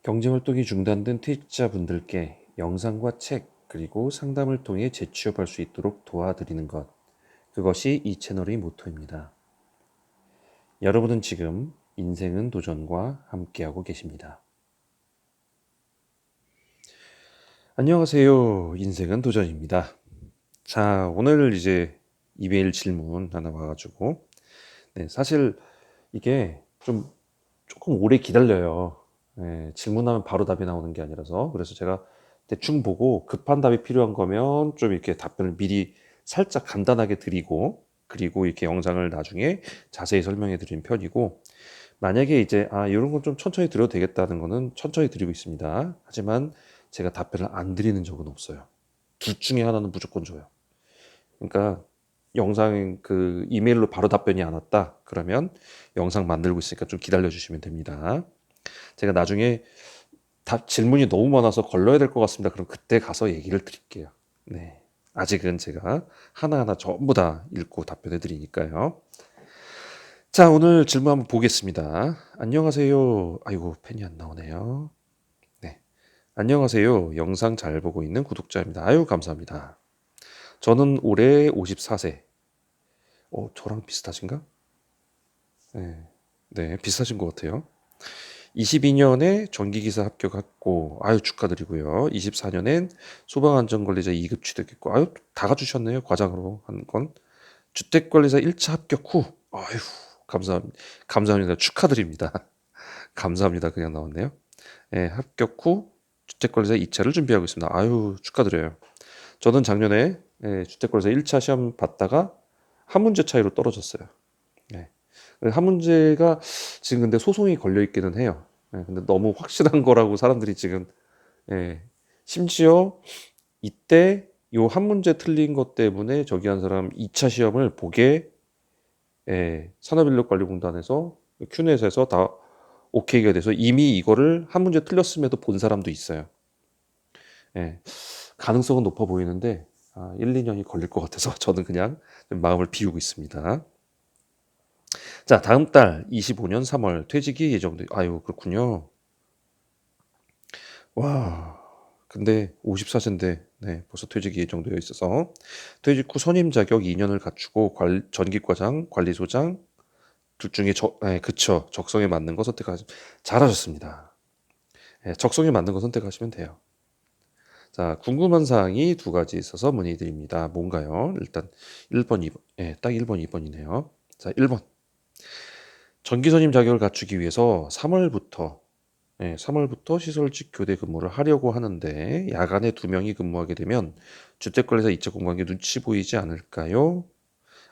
경제활동이 중단된 퇴직자분들께 영상과 책, 그리고 상담을 통해 재취업할 수 있도록 도와드리는 것. 그것이 이 채널의 모토입니다. 여러분은 지금 인생은 도전과 함께하고 계십니다. 안녕하세요. 인생은 도전입니다. 자, 오늘 이제 이메일 질문 하나 와가지고, 사실 이게 좀 조금 오래 기다려요. 질문하면 바로 답이 나오는 게 아니라서. 그래서 제가 대충 보고 급한 답이 필요한 거면 좀 이렇게 답변을 미리 살짝 간단하게 드리고, 그리고 이렇게 영상을 나중에 자세히 설명해 드리는 편이고, 만약에 이제 이런 건 좀 천천히 드려도 되겠다는 거는 천천히 드리고 있습니다. 하지만 제가 답변을 안 드리는 적은 없어요. 둘 중에 하나는 무조건 줘요. 그러니까 영상 그 이메일로 바로 답변이 안 왔다. 그러면 영상 만들고 있으니까 좀 기다려 주시면 됩니다. 제가 나중에 질문이 너무 많아서 걸러야 될 것 같습니다. 그럼 그때 가서 얘기를 드릴게요. 네. 아직은 제가 하나하나 전부 다 읽고 답변해 드리니까요. 자, 오늘 질문 한번 보겠습니다. 안녕하세요. 아이고, 펜이 안 나오네요. 네. 안녕하세요. 영상 잘 보고 있는 구독자입니다. 아유, 감사합니다. 저는 올해 54세. 저랑 비슷하신가? 네. 네, 비슷하신 것 같아요. 22년에 전기기사 합격했고, 아유, 축하드리고요. 24년엔 소방안전관리자 2급 취득했고, 아유, 다 갖추셨네요. 과장으로 한 건. 주택관리사 1차 합격 후, 아유, 감사합니다. 축하드립니다. 감사합니다. 그냥 나왔네요. 예, 합격 후 주택관리사 2차를 준비하고 있습니다. 아유, 축하드려요. 저는 작년에 주택관리사 1차 시험 봤다가 한 문제 차이로 떨어졌어요. 예. 한 문제가 지금 근데 소송이 걸려 있기는 해요. 근데 너무 확실한 거라고 사람들이 지금 예, 심지어 이때 요 한 문제 틀린 것 때문에 저기 한 사람 2차 시험을 보게 산업인력관리공단에서 큐넷에서 다 오케이가 돼서 이미 이거를 한 문제 틀렸음에도 본 사람도 있어요. 예, 가능성은 높아 보이는데 1, 2년이 걸릴 것 같아서 저는 그냥 마음을 비우고 있습니다. 자, 다음 달 25년 3월 퇴직이 예정돼. 아유, 그렇군요. 와, 근데 54세인데 벌써 퇴직이 예정되어 있어서 퇴직 후 선임 자격 2년을 갖추고 전기과장, 관리소장 둘 중에 그쵸. 적성에 맞는 거 선택하시 잘하셨습니다. 적성에 맞는 거 선택하시면 돼요. 자, 궁금한 사항이 두 가지 있어서 문의드립니다. 뭔가요? 일단 1번, 2번. 딱 1번, 2번이네요. 자, 1번. 전기선임 자격을 갖추기 위해서 3월부터 시설직 교대 근무를 하려고 하는데 야간에 2명이 근무하게 되면 주택관리사 2차 공강에 눈치 보이지 않을까요?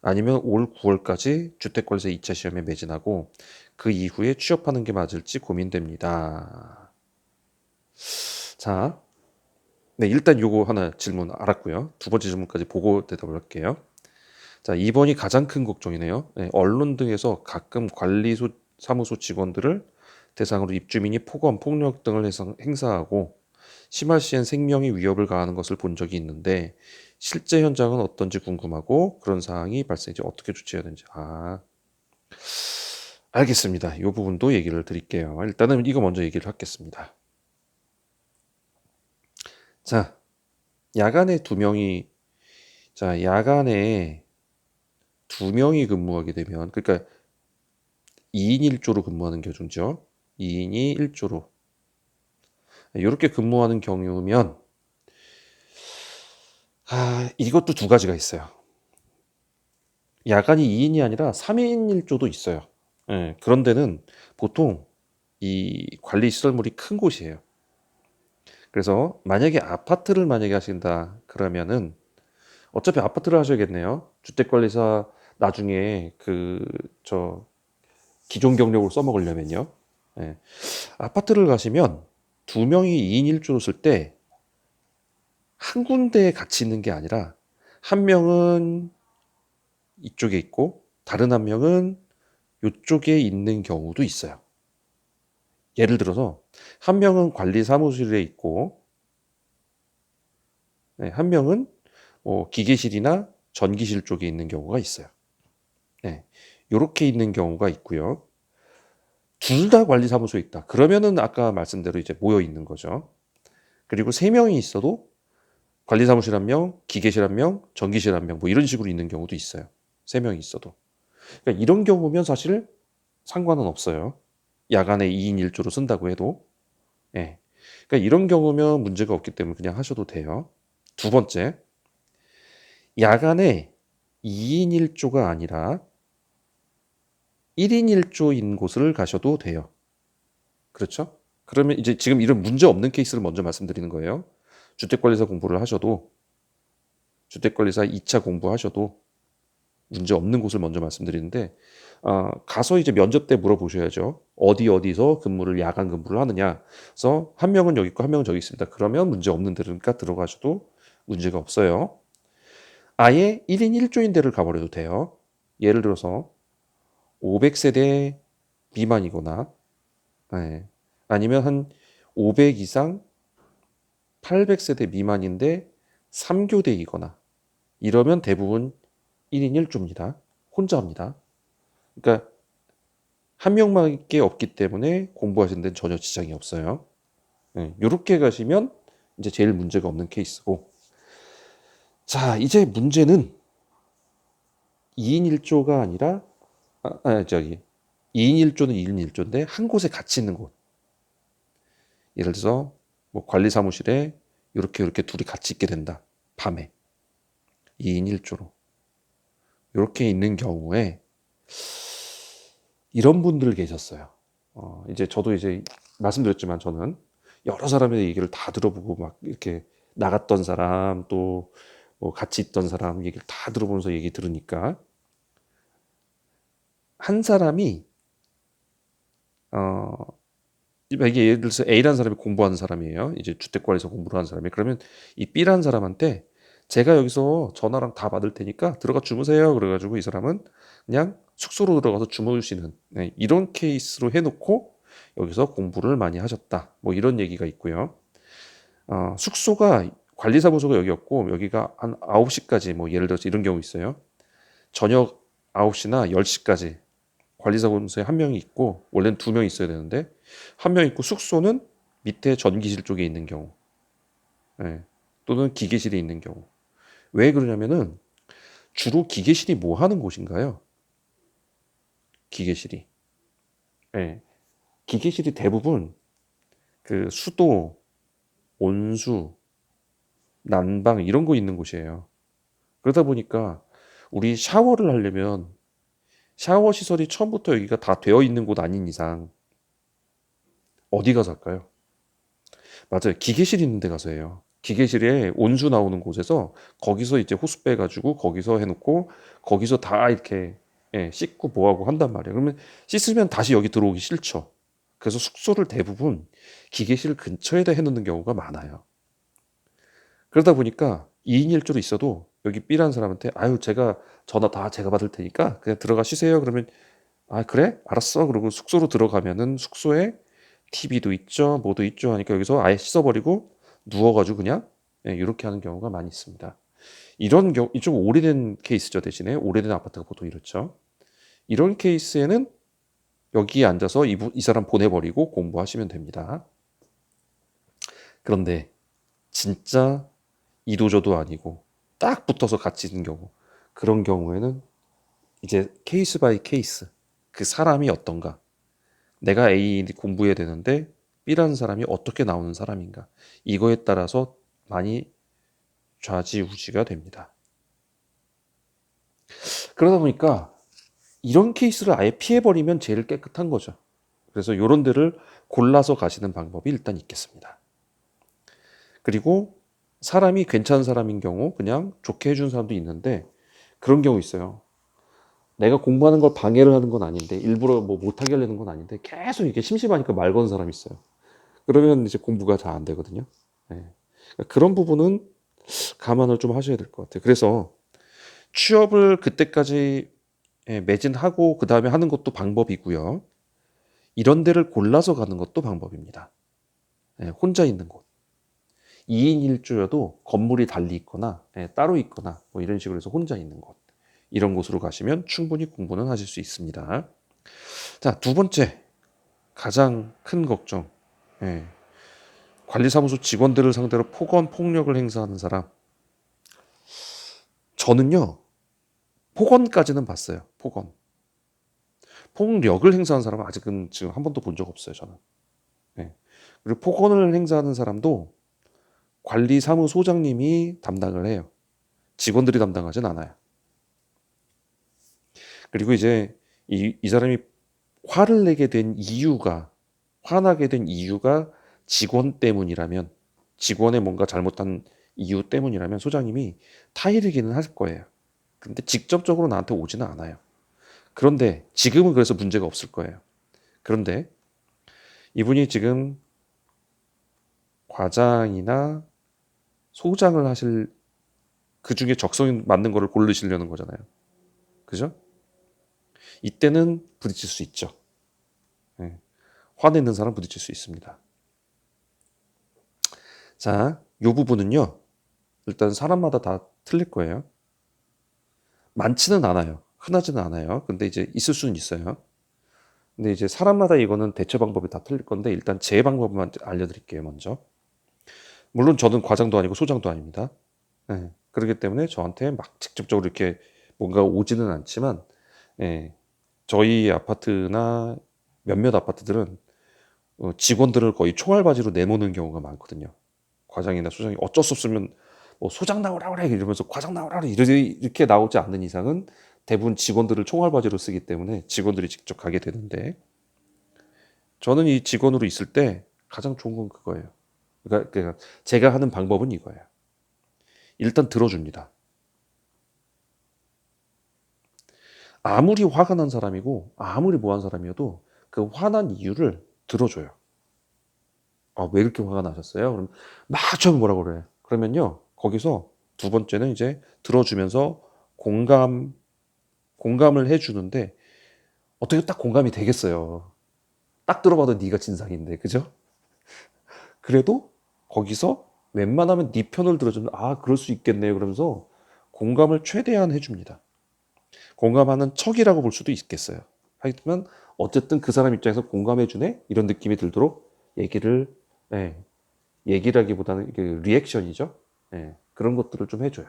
아니면 올 9월까지 주택관리사 2차 시험에 매진하고 그 이후에 취업하는 게 맞을지 고민됩니다. 자, 일단 요거 하나 질문 알았고요. 두 번째 질문까지 보고 대답을 할게요. 자, 2번이 가장 큰 걱정이네요. 언론 등에서 가끔 사무소 직원들을 대상으로 입주민이 폭언, 폭력 등을 행사하고 심할 시엔 생명의 위협을 가하는 것을 본 적이 있는데 실제 현장은 어떤지 궁금하고 그런 상황이 발생했지 어떻게 조치해야 되는지. 알겠습니다. 이 부분도 얘기를 드릴게요. 일단은 이거 먼저 얘기를 하겠습니다. 자, 야간에 두 명이 야간에 두 명이 근무하게 되면 그러니까 2인 1조로 근무하는 교준죠. 2인이 1조로 이렇게 근무하는 경우면 이것도 두 가지가 있어요. 야간이 2인이 아니라 3인 1조도 있어요. 그런 데는 보통 이 관리 시설물이 큰 곳이에요. 그래서 만약에 아파트를 하신다 그러면은 어차피 아파트를 하셔야겠네요. 주택관리사 나중에 저 기존 경력을 써먹으려면요. 예. 아파트를 가시면 두 명이 2인 1조로 쓸 때 한 군데에 같이 있는 게 아니라 한 명은 이쪽에 있고 다른 한 명은 이쪽에 있는 경우도 있어요. 예를 들어서 한 명은 관리 사무실에 있고 한 명은 기계실이나 전기실 쪽에 있는 경우가 있어요. 이렇게 있는 경우가 있고요. 둘 다 관리사무소에 있다. 그러면은 아까 말씀대로 이제 모여 있는 거죠. 그리고 세 명이 있어도 관리사무실 한 명, 기계실 한 명, 전기실 한 명, 뭐 이런 식으로 있는 경우도 있어요. 세 명이 있어도. 그러니까 이런 경우면 사실 상관은 없어요. 야간에 2인 1조로 쓴다고 해도. 예. 그러니까 이런 경우면 문제가 없기 때문에 그냥 하셔도 돼요. 두 번째, 야간에 2인 1조가 아니라 1인 1조인 곳을 가셔도 돼요. 그렇죠? 그러면 이제 지금 이런 문제 없는 케이스를 먼저 말씀드리는 거예요. 주택관리사 공부를 하셔도, 주택관리사 2차 공부하셔도 문제 없는 곳을 먼저 말씀드리는데, 가서 이제 면접 때 물어보셔야죠. 어디서 근무를, 야간 근무를 하느냐. 그래서 한 명은 여기 있고 한 명은 저기 있습니다. 그러면 문제 없는 데니까 들어가셔도 문제가 없어요. 아예 1인 1조인 데를 가버려도 돼요. 예를 들어서 500세대 미만이거나, 네. 아니면 한 500 이상 800세대 미만인데 3교대이거나 이러면 대부분 1인 1조입니다. 혼자 합니다. 그러니까 한 명밖에 없기 때문에 공부하시는 데는 전혀 지장이 없어요. 네, 이렇게 가시면 이제 제일 문제가 없는 케이스고. 자, 이제 문제는 2인 1조가 아니라 2인 1조는 2인 1조인데 한 곳에 같이 있는 곳. 예를 들어서 뭐 관리 사무실에 이렇게 둘이 같이 있게 된다. 밤에 2인 1조로. 이렇게 있는 경우에 이런 분들 계셨어요. 이제 저도 이제 말씀드렸지만 저는 여러 사람의 얘기를 다 들어보고 막 이렇게 나갔던 사람 또 뭐 같이 있던 사람 얘기를 다 들어보면서 얘기 들으니까 한 사람이 이게 예를 들어서 A라는 사람이 공부하는 사람이에요. 이제 주택관리사 공부를 하는 사람이. 그러면 이 B라는 사람한테 제가 여기서 전화랑 다 받을 테니까 들어가 주무세요. 그래가지고 이 사람은 그냥 숙소로 들어가서 주무시는 네, 이런 케이스로 해놓고 여기서 공부를 많이 하셨다. 뭐 이런 얘기가 있고요. 숙소가 관리사무소가 여기였고 여기가 한 9시까지 뭐 예를 들어서 이런 경우 있어요. 저녁 9시나 10시까지 관리사무소에 한 명이 있고 원래는 두 명이 있어야 되는데 한 명 있고 숙소는 밑에 전기실 쪽에 있는 경우 예, 또는 기계실에 있는 경우 왜 그러냐면은 주로 기계실이 뭐 하는 곳인가요? 기계실이 예, 기계실이 대부분 그 수도, 온수, 난방 이런 거 있는 곳이에요. 그러다 보니까 우리 샤워를 하려면 샤워 시설이 처음부터 여기가 다 되어 있는 곳 아닌 이상 어디 가서 할까요? 맞아요. 기계실 있는 데 가서 해요. 기계실에 온수 나오는 곳에서 거기서 이제 호스 빼가지고 거기서 해놓고 거기서 다 이렇게 씻고 뭐하고 한단 말이에요. 그러면 씻으면 다시 여기 들어오기 싫죠. 그래서 숙소를 대부분 기계실 근처에다 해놓는 경우가 많아요. 그러다 보니까 2인 1조로 있어도 여기 B라는 사람한테 아유 제가 전화 다 제가 받을 테니까 그냥 들어가 쉬세요. 그러면 아 그래? 알았어. 그리고 숙소로 들어가면은 숙소에 TV도 있죠. 뭐도 있죠 하니까 여기서 아예 씻어버리고 누워가지고 그냥 이렇게 하는 경우가 많이 있습니다. 이런 경우 좀 오래된 케이스죠. 대신에 오래된 아파트가 보통 이렇죠. 이런 케이스에는 여기에 앉아서 이 사람 보내버리고 공부하시면 됩니다. 그런데 진짜 이도저도 아니고 딱 붙어서 같이 있는 경우 그런 경우에는 이제 케이스 바이 케이스 그 사람이 어떤가 내가 A 공부해야 되는데 B라는 사람이 어떻게 나오는 사람인가 이거에 따라서 많이 좌지우지가 됩니다. 그러다 보니까 이런 케이스를 아예 피해버리면 제일 깨끗한 거죠. 그래서 이런 데를 골라서 가시는 방법이 일단 있겠습니다. 그리고 사람이 괜찮은 사람인 경우 그냥 좋게 해준 사람도 있는데 그런 경우 있어요. 내가 공부하는 걸 방해를 하는 건 아닌데 일부러 뭐 못하게 하려는 건 아닌데 계속 이렇게 심심하니까 말 거는 사람이 있어요. 그러면 이제 공부가 잘 안 되거든요. 네. 그런 부분은 감안을 좀 하셔야 될 것 같아요. 그래서 취업을 그때까지 매진하고 그 다음에 하는 것도 방법이고요. 이런 데를 골라서 가는 것도 방법입니다. 혼자 있는 곳. 2인 1조여도 건물이 달리 있거나 따로 있거나 뭐 이런 식으로 해서 혼자 있는 곳. 이런 곳으로 가시면 충분히 공부는 하실 수 있습니다. 자, 두 번째. 가장 큰 걱정. 예. 관리사무소 직원들을 상대로 폭언, 폭력을 행사하는 사람. 저는요, 폭언까지는 봤어요. 폭언. 폭력을 행사하는 사람은 아직은 지금 한 번도 본 적 없어요, 저는. 예. 그리고 폭언을 행사하는 사람도 관리사무소장님이 담당을 해요. 직원들이 담당하진 않아요. 그리고 이제 이 사람이 화를 내게 된 이유가, 화나게 된 이유가 직원 때문이라면, 직원의 뭔가 잘못한 이유 때문이라면 소장님이 타이르기는 할 거예요. 근데 직접적으로 나한테 오지는 않아요. 그런데 지금은 그래서 문제가 없을 거예요. 그런데 이분이 지금 과장이나 소장을 하실 그 중에 적성이 맞는 거를 고르시려는 거잖아요. 그죠? 이때는 부딪힐 수 있죠. 네. 화내는 사람 부딪힐 수 있습니다. 자, 이 부분은요. 일단 사람마다 다 틀릴 거예요. 많지는 않아요. 흔하지는 않아요. 근데 이제 있을 수는 있어요. 근데 이제 사람마다 이거는 대처 방법이 다 틀릴 건데 일단 제 방법만 알려드릴게요. 먼저. 물론 저는 과장도 아니고 소장도 아닙니다. 네. 그렇기 때문에 저한테 막 직접적으로 이렇게 뭔가 오지는 않지만 예, 저희 아파트나 몇몇 아파트들은 직원들을 거의 총알바지로 내모는 경우가 많거든요. 과장이나 소장이 어쩔 수 없으면 뭐 소장 나오라 그래 이러면서 과장 나오라 그래 이렇게 나오지 않는 이상은 대부분 직원들을 총알바지로 쓰기 때문에 직원들이 직접 가게 되는데 저는 이 직원으로 있을 때 가장 좋은 건 그거예요. 그러니까 제가 하는 방법은 이거예요. 일단 들어줍니다. 아무리 화가 난 사람이고 아무리 뭐한 사람이어도 그 화난 이유를 들어줘요. 아, 왜 이렇게 화가 나셨어요? 그럼 막 처음에 뭐라고 그래. 그러면요. 거기서 두 번째는 이제 들어주면서 공감을 해주는데 어떻게 딱 공감이 되겠어요. 딱 들어봐도 네가 진상인데, 그죠? 그래도 거기서 웬만하면 네 편을 들어주면 아, 그럴 수 있겠네요. 그러면서 공감을 최대한 해줍니다. 공감하는 척이라고 볼 수도 있겠어요. 하지만 어쨌든 그 사람 입장에서 공감해주네? 이런 느낌이 들도록 얘기를, 예, 얘기라기보다는 그 리액션이죠. 예, 그런 것들을 좀 해줘요.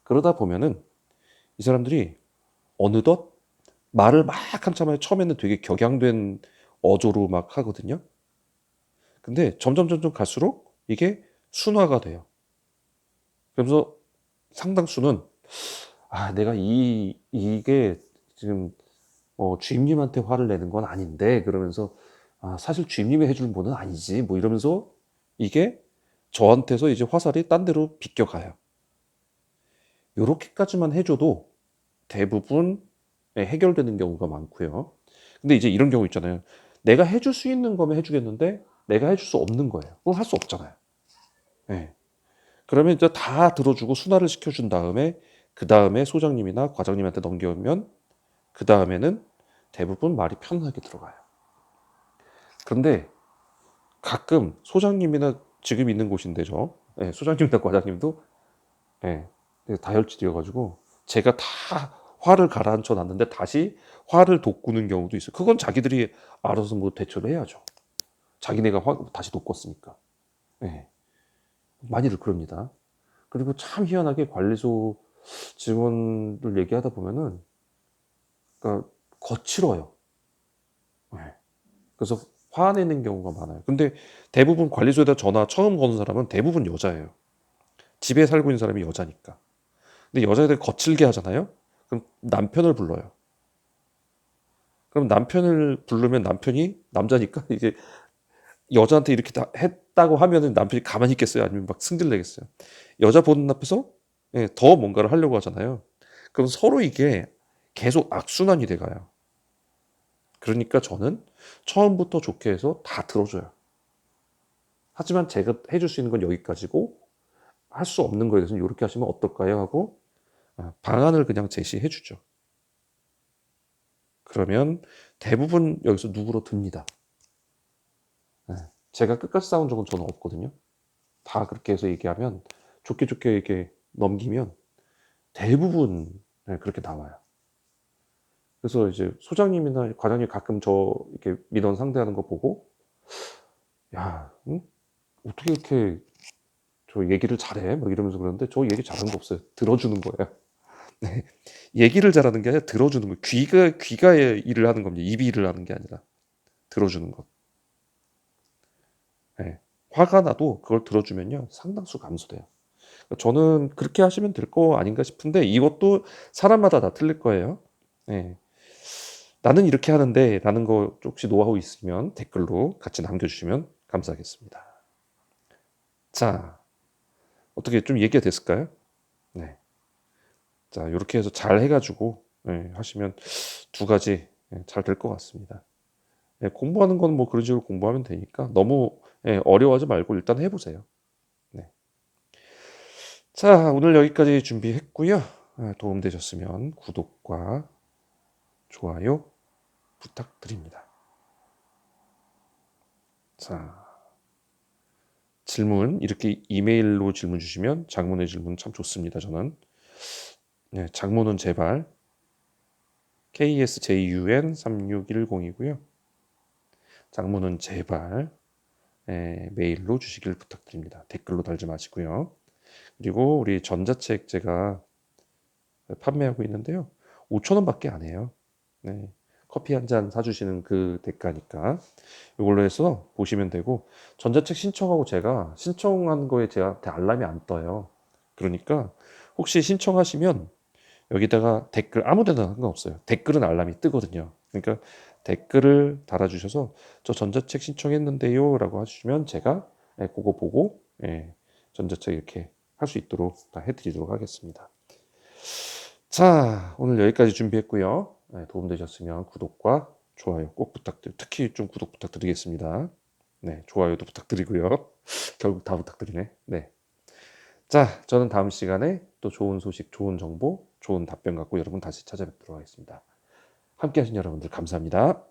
그러다 보면은 이 사람들이 어느덧 말을 막 한참 에 처음에는 되게 격양된 어조로 막 하거든요. 근데 점점 갈수록 이게 순화가 돼요. 그러면서 상당수는 아, 내가 이게 지금 주임님한테 화를 내는 건 아닌데 그러면서 아, 사실 주임님이 해줄 분은 아니지 뭐 이러면서 이게 저한테서 이제 화살이 딴 데로 비껴가요. 요렇게까지만 해줘도 대부분 해결되는 경우가 많고요. 근데 이제 이런 경우 있잖아요. 내가 해줄 수 있는 거면 해주겠는데 내가 해줄 수 없는 거예요. 그건 할 수 없잖아요. 네. 그러면 이제 다 들어주고 순화를 시켜준 다음에 그 다음에 소장님이나 과장님한테 넘겨오면 그 다음에는 대부분 말이 편하게 들어가요. 그런데 가끔 소장님이나 지금 있는 곳인데 네, 소장님이나 과장님도 네, 다혈질이어가지고 제가 다 화를 가라앉혀 놨는데 다시 화를 돋구는 경우도 있어요. 그건 자기들이 알아서 뭐 대처를 해야죠. 자기네가 다시 돋궜으니까. 네, 많이들 그럽니다. 그리고 참 희한하게 관리소 직원들 얘기하다 보면은 그러니까 거칠어요. 네. 그래서 화내는 경우가 많아요. 근데 대부분 관리소에다 전화 처음 거는 사람은 대부분 여자예요. 집에 살고 있는 사람이 여자니까. 근데 여자애들 거칠게 하잖아요. 그럼 남편을 불러요. 그럼 남편을 부르면 남편이 남자니까 이제 여자한테 이렇게 다 했다고 하면은 남편이 가만히 있겠어요? 아니면 막 승질내겠어요? 여자 보는 앞에서 예, 더 뭔가를 하려고 하잖아요. 그럼 서로 이게 계속 악순환이 돼가요. 그러니까 저는 처음부터 좋게 해서 다 들어줘요. 하지만 제가 해줄 수 있는 건 여기까지고 할 수 없는 거에 대해서는 이렇게 하시면 어떨까요? 하고 방안을 그냥 제시해 주죠. 그러면 대부분 여기서 누구로 듭니다. 네. 제가 끝까지 싸운 적은 저는 없거든요. 다 그렇게 해서 얘기하면 좋게 이렇게 넘기면 대부분 네, 그렇게 나와요. 그래서 이제 소장님이나 과장님 가끔 저 이렇게 민원 상대하는 거 보고 야, 응? 어떻게 이렇게 저 얘기를 잘해? 막 이러면서 그러는데 저 얘기 잘하는 거 없어요. 들어주는 거예요. 네. 얘기를 잘하는 게 아니라 들어주는 거예요. 귀가 일을 하는 겁니다. 입이 일을 하는 게 아니라 들어주는 것. 네. 화가 나도 그걸 들어주면요 상당수 감소돼요. 저는 그렇게 하시면 될 거 아닌가 싶은데 이것도 사람마다 다 틀릴 거예요. 네. 나는 이렇게 하는데 라는 거 혹시 노하우 있으면 댓글로 같이 남겨주시면 감사하겠습니다. 자, 어떻게 좀 얘기가 됐을까요? 네. 자, 이렇게 해서 잘 해가지고 하시면 두 가지 잘 될 것 같습니다. 공부하는 건 뭐 그런 식으로 공부하면 되니까 너무 어려워하지 말고 일단 해보세요. 네. 자, 오늘 여기까지 준비했고요. 도움되셨으면 구독과 좋아요 부탁드립니다. 자, 질문 이렇게 이메일로 질문 주시면 장문의 질문 참 좋습니다. 저는 장문은 제발 ksjun3610이고요. 장문은 제발 메일로 주시길 부탁드립니다. 댓글로 달지 마시고요. 그리고 우리 전자책 제가 판매하고 있는데요. 5,000원밖에 안 해요. 네. 커피 한 잔 사주시는 그 대가니까 이걸로 해서 보시면 되고 전자책 신청하고 제가 신청한 거에 제한테 알람이 안 떠요. 그러니까 혹시 신청하시면 여기다가 댓글 아무 데나 상관없어요. 댓글은 알람이 뜨거든요. 그러니까 댓글을 달아주셔서 저 전자책 신청했는데요 라고 해주시면 제가 그거 보고 전자책 이렇게 할 수 있도록 다 해드리도록 하겠습니다. 자, 오늘 여기까지 준비했고요. 도움되셨으면 구독과 좋아요 꼭 특히 좀 구독 부탁드리겠습니다. 네, 좋아요도 부탁드리고요. 결국 다 부탁드리네. 네. 자, 저는 다음 시간에 또 좋은 소식, 좋은 정보, 좋은 답변 갖고 여러분 다시 찾아뵙도록 하겠습니다. 함께 하신 여러분들 감사합니다.